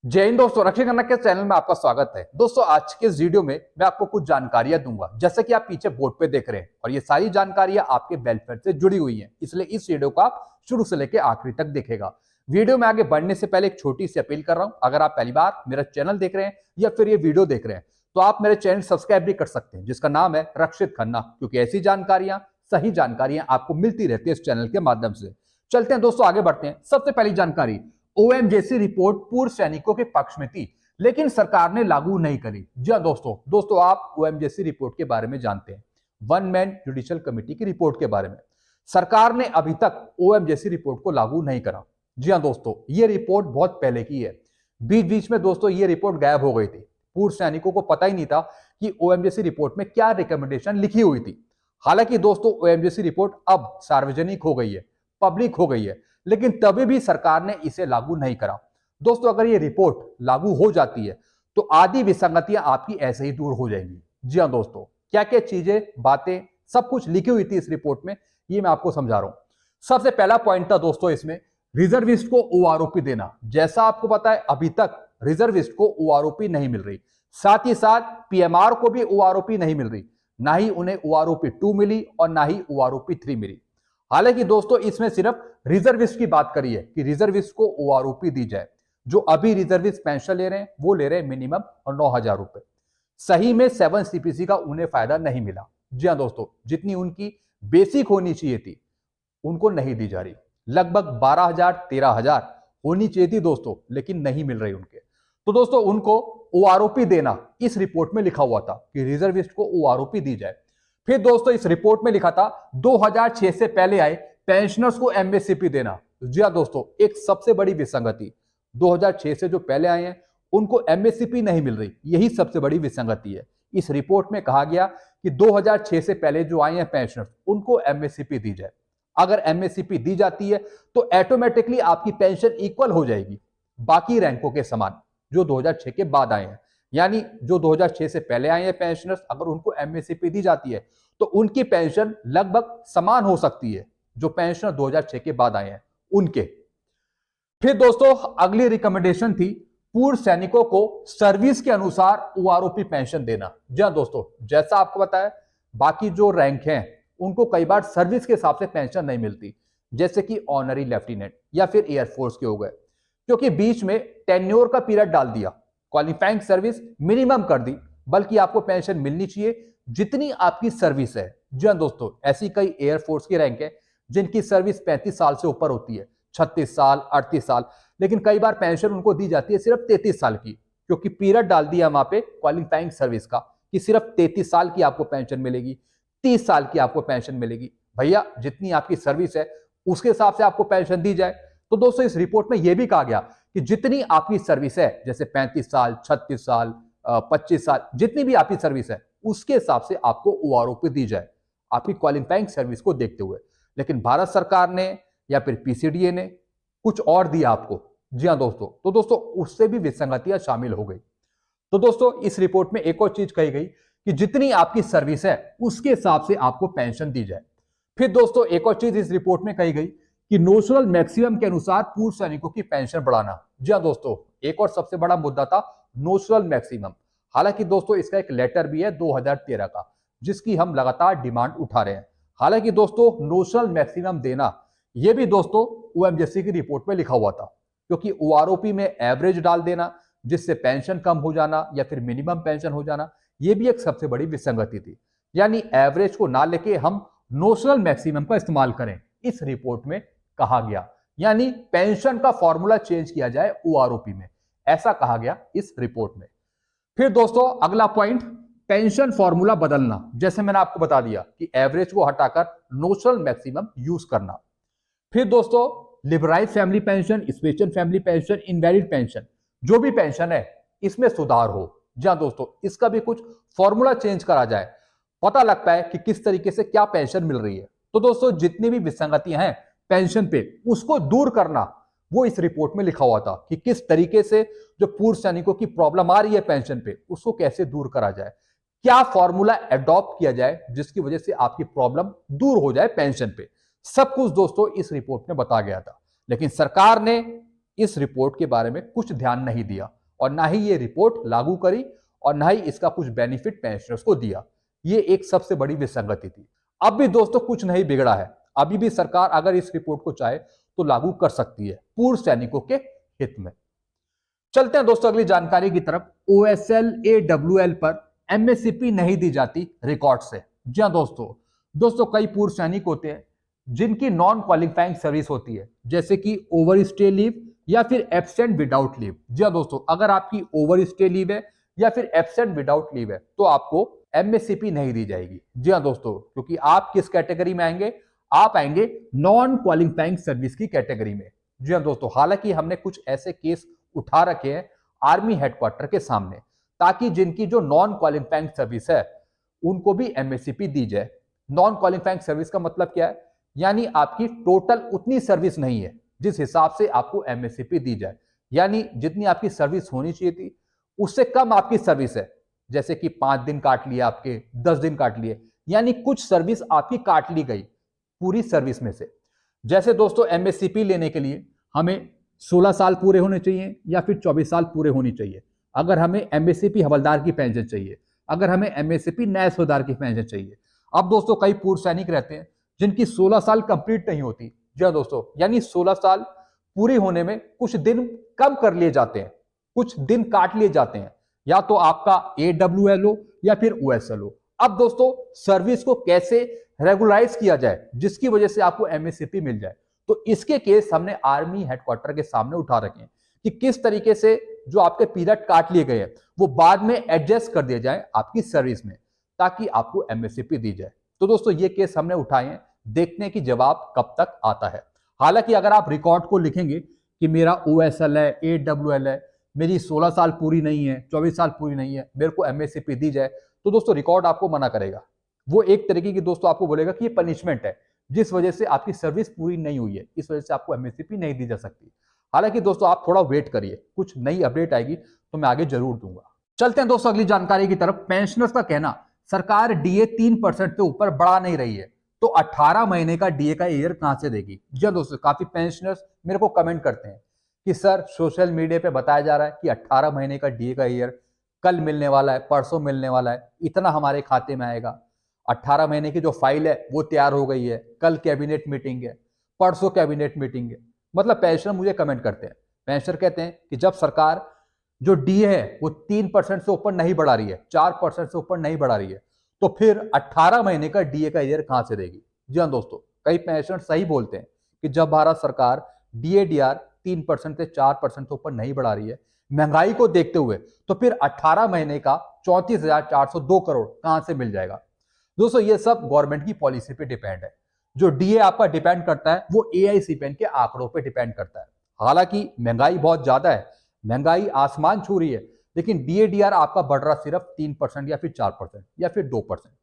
जय हिंद दोस्तों, रक्षी खन्ना के चैनल में आपका स्वागत है। दोस्तों, आज के इस वीडियो में मैं आपको कुछ जानकारियां दूंगा, जैसे कि आप पीछे बोर्ड पे देख रहे हैं, और ये सारी जानकारियां आपके वेलफेयर से जुड़ी हुई हैं। इसलिए इस वीडियो को आप शुरू से लेकर आखिरी तक देखेगा। वीडियो में आगे बढ़ने से पहले एक छोटी सी अपील कर रहा हूं, अगर आप पहली बार मेरा चैनल देख रहे हैं या फिर ये वीडियो देख रहे हैं तो आप मेरे चैनल सब्सक्राइब भी कर सकते हैं, जिसका नाम है रक्षित खन्ना, क्योंकि ऐसी जानकारियां, सही जानकारियां आपको मिलती रहती है इस चैनल के माध्यम से। चलते हैं दोस्तों, आगे बढ़ते हैं। सबसे पहली जानकारी, ओएमजेसी रिपोर्ट पूर्व सैनिकों के पक्ष में थी, लेकिन सरकार ने लागू नहीं करी। जी हाँ दोस्तों आप ओएमजेसी रिपोर्ट के बारे में जानते हैं, वन मैन जुडिशियल कमेटी की रिपोर्ट के बारे में। सरकार ने अभी तक ओएमजेसी रिपोर्ट को लागू नहीं करा। जी हाँ दोस्तों, ये रिपोर्ट बहुत पहले की है। बीच बीच में दोस्तों ये रिपोर्ट गायब हो गई थी। पूर्व सैनिकों को पता ही नहीं था कि ओएमजेसी रिपोर्ट में क्या रिकमेंडेशन लिखी हुई थी। हालांकि दोस्तों ओएमजेसी रिपोर्ट अब सार्वजनिक हो गई है, पब्लिक हो गई है, लेकिन तभी भी सरकार ने इसे लागू नहीं करा। दोस्तों, अगर ये रिपोर्ट लागू हो जाती है तो आधी विसंगतियां आपकी ऐसे ही दूर हो जाएंगी। जी हाँ दोस्तों, क्या क्या चीजें, बातें, सब कुछ लिखी हुई थी इस रिपोर्ट में, ये मैं आपको समझा रहा हूं। सबसे पहला पॉइंट था दोस्तों इसमें, रिजर्विस्ट को ओआरओपी देना। जैसा आपको पता है, अभी तक रिजर्विस्ट को ओआरओपी नहीं मिल रही, साथ ही साथ पीएमआर को भी ओआरओपी नहीं मिल रही। ना ही उन्हें ओआरओपी 2 मिली और ना ही ओआरओपी 3 मिली। हालांकि दोस्तों इसमें सिर्फ रिजर्विस्ट की बात करी है कि रिजर्विस्ट को ओआरओपी दी जाए। जो अभी रिजर्विस्ट पेंशन ले रहे हैं वो ले रहे हैं मिनिमम और 9,000 रुपए। सही में 7 सीपीसी का उन्हें फायदा नहीं मिला। जी हाँ दोस्तों, जितनी उनकी बेसिक होनी चाहिए थी उनको नहीं दी जा रही। लगभग 12,000 13,000 होनी चाहिए थी दोस्तों, लेकिन नहीं मिल रही उनके। तो दोस्तों उनको ओआरओपी देना इस रिपोर्ट में लिखा हुआ था कि रिजर्विस्ट को ओआरओपी दी जाए। फिर दोस्तों इस रिपोर्ट में लिखा था 2006 से पहले आए पेंशनर्स को एमएससीपी देना। जी हाँ दोस्तों, एक सबसे बड़ी विसंगति, 2006 से जो पहले आए हैं उनको एमएससीपी नहीं मिल रही, यही सबसे बड़ी विसंगति है। इस रिपोर्ट में कहा गया कि 2006 से पहले जो आए हैं पेंशनर्स उनको एमएससीपी दी जाए। अगर एमएससीपी दी जाती है तो ऑटोमेटिकली आपकी पेंशन इक्वल हो जाएगी बाकी रैंकों के समान जो 2006 के बाद आए हैं। यानी जो 2006 से पहले आए हैं पेंशनर्स, अगर उनको एमएससीपी दी जाती है तो उनकी पेंशन लगभग समान हो सकती है जो पेंशनर 2006 के बाद आए हैं उनके। फिर दोस्तों अगली रिकमेंडेशन थी पूर्व सैनिकों को सर्विस के अनुसार ओआरओपी पेंशन देना। जी हाँ दोस्तों, जैसा आपको बताया बाकी जो रैंक हैं उनको कई बार सर्विस के हिसाब से पेंशन नहीं मिलती, जैसे कि ऑनरी लेफ्टिनेंट या फिर एयरफोर्स के हो गए, क्योंकि बीच में टेन्योर का पीरियड डाल दिया, क्वालिफाइंग सर्विस मिनिमम कर दी, बल्कि आपको पेंशन मिलनी चाहिए जितनी आपकी सर्विस है। जी हाँ दोस्तों, ऐसी कई एयरफोर्स की रैंक है जिनकी सर्विस 35 साल से ऊपर होती है, 36 साल 38 साल, लेकिन कई बार पेंशन उनको दी जाती है सिर्फ 33 साल की, क्योंकि पीरियड डाल दिया वहां पे क्वालिफाइंग सर्विस का कि सिर्फ 33 साल की आपको पेंशन मिलेगी, 30 साल की आपको पेंशन मिलेगी। भैया जितनी आपकी सर्विस है उसके हिसाब से आपको पेंशन दी जाए। तो दोस्तों इस रिपोर्ट में यह भी कहा गया कि जितनी आपकी सर्विस है, जैसे 35 साल 36 साल 25 साल, जितनी भी आपकी सर्विस है उसके हिसाब से आपको ओआरओपी दी जाए आपकी क्वालिफाइंग सर्विस को देखते हुए। लेकिन भारत सरकार ने या फिर पीसीडीए ने कुछ और दिया आपको। जी हाँ दोस्तों, तो दोस्तों उससे भी विसंगतियां शामिल हो गई। तो दोस्तों इस रिपोर्ट में एक और चीज कही गई कि जितनी आपकी सर्विस है उसके हिसाब से आपको पेंशन दी जाए। फिर दोस्तों एक और चीज इस रिपोर्ट में कही गई कि नोशनल मैक्सिमम के अनुसार पूर्व सैनिकों की पेंशन बढ़ाना। जी हाँ दोस्तों, एक और सबसे बड़ा मुद्दा था नोशनल मैक्सिमम। हालांकि दोस्तों इसका एक लेटर भी है 2013 का, जिसकी हम लगातार डिमांड उठा रहे हैं। हालांकि दोस्तों नोशनल मैक्सिमम देना यह भी दोस्तों ओएमजेसी की रिपोर्ट में लिखा हुआ था, क्योंकि ओआरओपी में एवरेज डाल देना जिससे पेंशन कम हो जाना या फिर मिनिमम पेंशन हो जाना, यह भी एक सबसे बड़ी विसंगति थी। यानी एवरेज को ना लेके हम नोशनल मैक्सिमम का इस्तेमाल करें, इस रिपोर्ट में कहा गया। यानी पेंशन का फॉर्मूला चेंज किया जाए ओआरओपी में, ऐसा कहा गया इस रिपोर्ट में। फिर दोस्तों अगला पॉइंट, पेंशन फॉर्मूला बदलना। जैसे मैंने आपको बता दिया कि एवरेज को हटाकर नोशनल मैक्सिमम यूज करना। फिर दोस्तों liberalised family pension, special family pension, invalid pension, जो भी पेंशन है इसमें सुधार हो। जी हाँ दोस्तों, इसका भी कुछ फॉर्मूला चेंज करा जाए, पता लग पाए कि किस तरीके से क्या पेंशन मिल रही है। तो दोस्तों जितनी भी विसंगतियां हैं पेंशन पे उसको दूर करना, वो इस रिपोर्ट में लिखा हुआ था कि किस तरीके से जो पूर्व सैनिकों की प्रॉब्लम आ रही है पेंशन पे उसको कैसे दूर करा जाए, क्या फॉर्मूला एडॉप्ट किया जाए जिसकी वजह से आपकी प्रॉब्लम दूर हो जाए पेंशन पे। सब कुछ दोस्तों इस रिपोर्ट में बताया गया था, लेकिन सरकार ने इस रिपोर्ट के बारे में कुछ ध्यान नहीं दिया और ना ही ये रिपोर्ट लागू करी और ना ही इसका कुछ बेनिफिट पेंशनर्स को दिया। ये एक सबसे बड़ी विसंगति थी। अब भी दोस्तों कुछ नहीं बिगड़ा है, अभी भी सरकार अगर इस रिपोर्ट को चाहे तो लागू कर सकती है पूर्व सैनिकों के हित में। चलते हैं दोस्तों अगली जानकारी की तरफ। OSL AWL पर MSCP नहीं दी जाती रिकॉर्ड से। जी हाँ दोस्तों कई पूर्व सैनिक होते हैं जिनकी नॉन क्वालिफाइंग सर्विस होती है, जैसे कि ओवर स्टे लीव या फिर एब्सेंट विदाउट लीव। जी हाँ दोस्तों, अगर आपकी ओवर स्टे लीव है या फिर एब्सेंट विदाउट लीव है तो आपको MSCP नहीं दी जाएगी। जी हाँ दोस्तों, क्योंकि आप किस कैटेगरी में आएंगे, आप आएंगे नॉन क्वालिफाइंग सर्विस की कैटेगरी में। जी हाँ दोस्तों, हालांकि हमने कुछ ऐसे केस उठा रखे हैं आर्मी हेडक्वार्टर के सामने, ताकि जिनकी जो नॉन क्वालिफाइंग सर्विस है उनको भी MSCP दी जाए। नॉन क्वालिफाइंग सर्विस का मतलब क्या है, यानी आपकी टोटल उतनी सर्विस नहीं है जिस हिसाब से आपको MSCP दी जाए, यानी जितनी आपकी सर्विस होनी चाहिए थी उससे कम आपकी सर्विस है, जैसे कि 5 दिन काट लिए आपके, 10 दिन काट लिए, यानी कुछ सर्विस आपकी काट ली गई पूरी सर्विस में से। जैसे दोस्तों MSCP लेने के लिए हमें 16 साल पूरे होने चाहिए या फिर 24 साल पूरे होनी चाहिए। अगर हमें MSCP हवलदार की पेंशन चाहिए, अगर हमें MSCP नए सूबेदार की पेंशन चाहिए। अब दोस्तों कई पूर्व सैनिक रहते हैं जिनकी 16 साल कंप्लीट नहीं होती। जी हाँ दोस्तों, यानी 16 साल पूरी होने में कुछ दिन कम कर लिए जाते हैं, कुछ दिन काट लिए जाते हैं, या तो आपका AWL हो या फिर OSL हो। अब दोस्तों सर्विस को कैसे रेगुलराइज किया जाए जिसकी वजह से आपको MSCP मिल जाए, तो इसके केस हमने आर्मी हेडक्वार्टर के सामने उठा रखे हैं कि किस तरीके से जो आपके पीरियड काट लिए गए हैं वो बाद में एडजस्ट कर दिए जाए आपकी सर्विस में, ताकि आपको MSCP दी जाए। तो दोस्तों ये केस हमने उठाए हैं, देखते हैं कि जवाब कब तक आता है। हालांकि अगर आप रिकॉर्ड को लिखेंगे कि मेरा OSL है, AWL है, मेरी 16 साल पूरी नहीं है, 24 साल पूरी नहीं है, मेरे को MSCP दी जाए, तो दोस्तों रिकॉर्ड आपको मना करेगा। वो एक तरीके की दोस्तों आपको बोलेगा कि ये पनिशमेंट है जिस वजह से आपकी सर्विस पूरी नहीं हुई है, इस वजह से आपको MSCP नहीं दी जा सकती। हालांकि दोस्तों आप थोड़ा वेट करिए, कुछ नई अपडेट आएगी तो मैं आगे जरूर दूंगा। चलते हैं दोस्तों अगली जानकारी की तरफ। पेंशनर्स का कहना सरकार DA 3% से ऊपर बढ़ा नहीं रही है, तो 18 महीने का DA का एरियर कहां से देगी। जी दोस्तों, काफी पेंशनर्स मेरे को कमेंट करते हैं कि सर सोशल मीडिया पे बताया जा रहा है कि 18 महीने का DA का एरियर कल मिलने वाला है, परसों मिलने वाला है, इतना हमारे खाते में आएगा। 18 महीने की जो फाइल है वो तैयार हो गई है, कल कैबिनेट मीटिंग है, परसों कैबिनेट मीटिंग है। मतलब पेंशनर मुझे कमेंट करते हैं, पेंशनर कहते हैं कि जब सरकार जो DA है वो 3% से ऊपर नहीं बढ़ा रही है, 4% से ऊपर नहीं बढ़ा रही है, तो फिर 18 महीने का DA का एरियर कहां से देगी। जी हाँ दोस्तों, कई पेंशनर सही बोलते हैं कि जब भारत सरकार DA/DR 3% से 4% से ऊपर नहीं बढ़ा रही है महंगाई को देखते हुए, तो फिर 18 महीने का 34,402 करोड़ कहां से मिल जाएगा। दोस्तों ये सब गवर्नमेंट की पॉलिसी पे डिपेंड है। जो DA आपका डिपेंड करता है वो AICPN के आंकड़ों पे डिपेंड करता है। हालांकि महंगाई बहुत ज्यादा है, महंगाई आसमान छू रही है, लेकिन DA/DR आपका बढ़ रहा सिर्फ 3% या फिर 4% या फिर 2%।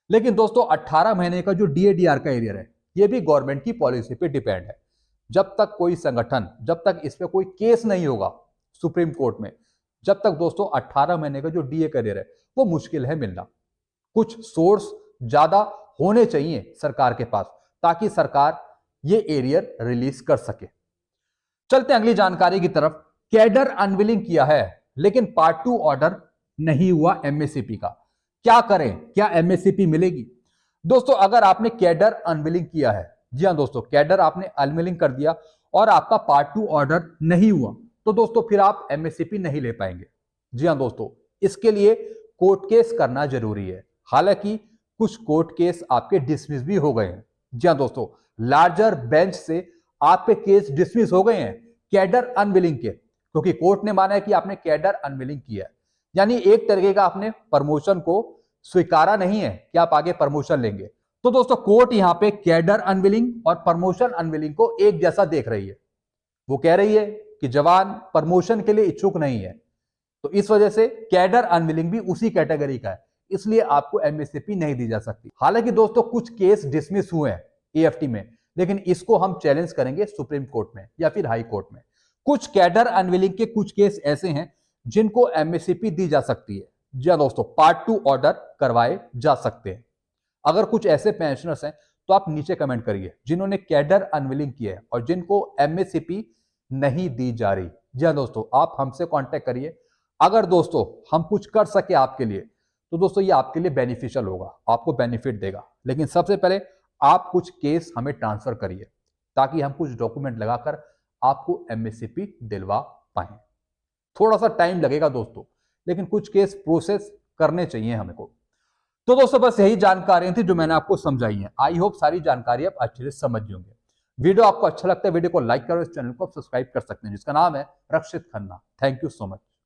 लेकिन दोस्तों 18 महीने का जो DA/DR का एरियर है ये भी गवर्नमेंट की पॉलिसी पे डिपेंड है। जब तक कोई संगठन, जब तक इस पे कोई केस नहीं होगा सुप्रीम कोर्ट में, जब तक दोस्तों 18 महीने का जो DA का एरियर है वो मुश्किल है मिलना। कुछ सोर्स ज्यादा होने चाहिए सरकार के पास ताकि सरकार ये एरियर रिलीज कर सके। चलते हैं अगली जानकारी की तरफ। कैडर अनविलिंग किया है लेकिन पार्ट 2 ऑर्डर नहीं हुआ MSCP का, क्या करें, क्या MSCP मिलेगी। दोस्तों अगर आपने कैडर अनविलिंग किया है, जी हाँ दोस्तों कैडर आपने अनविलिंग कर दिया और आपका पार्ट 2 ऑर्डर नहीं हुआ, तो दोस्तों फिर आप MSCP नहीं ले पाएंगे। जी हाँ दोस्तों, इसके लिए कोर्ट केस करना जरूरी है। हालांकि कुछ कोर्ट केस आपके डिसमिस भी हो गए हैं। जी हाँ दोस्तों, लार्जर बेंच से आपके केस डिसमिस हो गए हैं कैडर अनविलिंग के, क्योंकि कोर्ट ने माना है कि आपने कैडर अनविलिंग किया है, यानी एक तरीके का आपने प्रमोशन को स्वीकारा नहीं है कि आप आगे प्रमोशन लेंगे। तो दोस्तों कोर्ट यहां पे कैडर अनविलिंग और प्रमोशन अनविलिंग को एक जैसा देख रही है। वो कह रही है कि जवान प्रमोशन के लिए इच्छुक नहीं है, तो इस वजह से कैडर अनविलिंग भी उसी कैटेगरी का है, इसलिए आपको MSCP नहीं दी जा सकती। हालांकि दोस्तों कुछ केस डिसमिस हुए हैं AFT में, लेकिन इसको हम चैलेंज करेंगे सुप्रीम कोर्ट में या फिर हाई कोर्ट में। कुछ कैडर अनविलिंग के कुछ केस ऐसे हैं जिनको MSCP दी जा सकती है। जी हाँ दोस्तों, पार्ट 2 ऑर्डर करवाए जा सकते हैं। अगर कुछ ऐसे पेंशनर्स हैं तो आप नीचे कमेंट करिए जिन्होंने कैडर अनविलिंग किया है और जिनको MSCP नहीं दी जा रही। जी हाँ दोस्तों, आप हमसे कांटेक्ट करिए। अगर दोस्तों हम कुछ कर सके आपके लिए तो दोस्तों ये आपके लिए बेनिफिशियल होगा, आपको बेनिफिट देगा। लेकिन सबसे पहले आप कुछ केस हमें ट्रांसफर करिए ताकि हम कुछ डॉक्यूमेंट लगाकर आपको एमएससीपी दिलवा पाए। थोड़ा सा टाइम लगेगा दोस्तों, लेकिन कुछ केस प्रोसेस करने चाहिए हमको। तो दोस्तों बस यही जानकारियां थी जो मैंने आपको समझाई हैं। आई होप सारी जानकारी आप अच्छे से समझ होंगे। वीडियो आपको अच्छा लगता है, वीडियो को लाइक करो, इस चैनल को सब्सक्राइब कर सकते हैं जिसका नाम है Rakshit Khanna. Thank you so much.